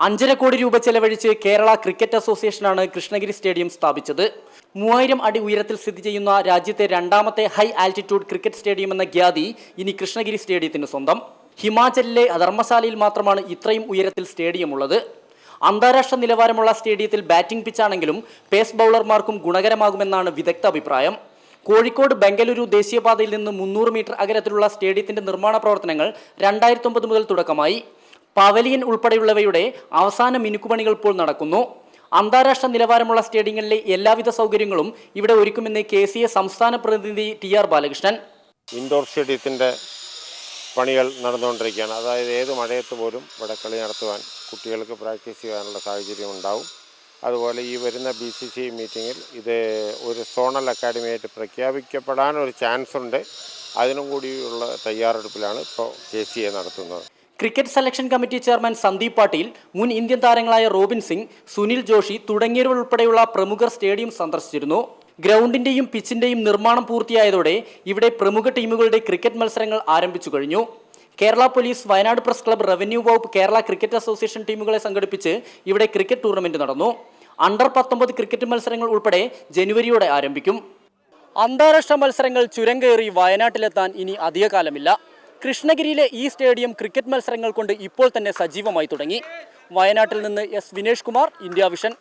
5.5 കോടി രൂപ ചെലവഴിച്ച് കേരള ക്രിക്കറ്റ് അസോസിയേഷനാണ് കൃഷ്ണഗിരി സ്റ്റേഡിയം സ്ഥാപിച്ചത്. 3000 അടി ഉയരത്തിൽ സ്ഥിതി ചെയ്യുന്ന രാജ്യത്തെ രണ്ടാമത്തെ ഹൈ ആൾട്ടിറ്റ്യൂഡ് ക്രിക്കറ്റ് സ്റ്റേഡിയം എന്ന ഖ്യാതി ഇനി കൃഷ്ണഗിരി സ്റ്റേഡിയത്തിന് സ്വന്തം. ഹിമാചലിലെ ധർമ്മശാലയിൽ മാത്രമാണ് ഇത്രയും ഉയരത്തിൽ സ്റ്റേഡിയം ഉള്ളത്. അന്താരാഷ്ട്ര നിലവാരമുള്ള സ്റ്റേഡിയത്തിൽ ബാറ്റിംഗ് പിച്ചാണെങ്കിലും പേസ് ബൗളർമാർക്കും ഗുണകരമാകുമെന്നാണ് വിദഗ്ധ അഭിപ്രായം. കോഴിക്കോട് ബംഗളൂരു ദേശീയപാതയിൽ നിന്ന് 300 മീറ്റർ അകലത്തിലുള്ള സ്റ്റേഡിയത്തിന്റെ നിർമ്മാണ പ്രവർത്തനങ്ങൾ 2009 മുതൽ തുടക്കമായി. പവലിയൻ ഉൾപ്പെടെയുള്ളവയുടെ അവസാന മിനുക്കുപണികൾ ഇപ്പോൾ നടക്കുന്നു. അന്താരാഷ്ട്ര നിലവാരമുള്ള സ്റ്റേഡിയങ്ങളിലെ എല്ലാവിധ സൗകര്യങ്ങളും ഇവിടെ ഒരുക്കുമെന്ന് KCA സംസ്ഥാന പ്രതിനിധി TR ബാലകൃഷ്ണൻ. ഇൻഡോർ സ്റ്റേഡിയത്തിൻ്റെ പണികൾ നടന്നുകൊണ്ടിരിക്കുകയാണ്. അതായത് ഏത് മഴയത്ത് പോലും ഇവിടെ കളി നടത്തുവാൻ കുട്ടികൾക്ക് പ്രാക്ടീസ് ചെയ്യാനുള്ള സാഹചര്യം ഉണ്ടാവും. അതുപോലെ ഈ വരുന്ന BCCI മീറ്റിങ്ങിൽ ഇത് ഒരു സോണൽ അക്കാഡമിയായിട്ട് പ്രഖ്യാപിക്കപ്പെടാൻ ഒരു ചാൻസ് ഉണ്ട്. അതിനും കൂടിയുള്ള തയ്യാറെടുപ്പിലാണ് ഇപ്പോൾ KCA നടത്തുന്നത്. Cricket selection committee chairman Sandeep Patil, മുൻ ഇന്ത്യൻ താരങ്ങളായ റോബിൻ സിംഗ്, സുനിൽ ജോഷി തുടങ്ങിയവരുൾപ്പെടെയുള്ള പ്രമുഖർ സ്റ്റേഡിയം സന്ദർശിച്ചിരുന്നു. ഗ്രൗണ്ടിന്റെയും പിച്ചിന്റെയും നിർമ്മാണം പൂർത്തിയായതോടെ ഇവിടെ പ്രമുഖ ടീമുകളുടെ ക്രിക്കറ്റ് മത്സരങ്ങൾ ആരംഭിച്ചു കഴിഞ്ഞു. Kerala police, Wayanad press club, revenue വകുപ്പ്, കേരള ക്രിക്കറ്റ് അസോസിയേഷൻ ടീമുകളെ സംഘടിപ്പിച്ച് ഇവിടെ ക്രിക്കറ്റ് ടൂർണമെന്റ് നടന്നു. അണ്ടർ 19 ക്രിക്കറ്റ് മത്സരങ്ങൾ ഉൾപ്പെടെ ജനുവരിയോടെ ആരംഭിക്കും. അന്താരാഷ്ട്ര മത്സരങ്ങൾ ചുരം കയറി വയനാട്ടിലെത്താൻ ഇനി അധിക കാലമില്ല. കൃഷ്ണഗിരിയിലെ ഈ സ്റ്റേഡിയം ക്രിക്കറ്റ് മത്സരങ്ങൾ കൊണ്ട് ഇപ്പോൾ തന്നെ സജീവമായി തുടങ്ങി. വയനാട്ടിൽ നിന്ന് S Vinesh Kumar, India vision.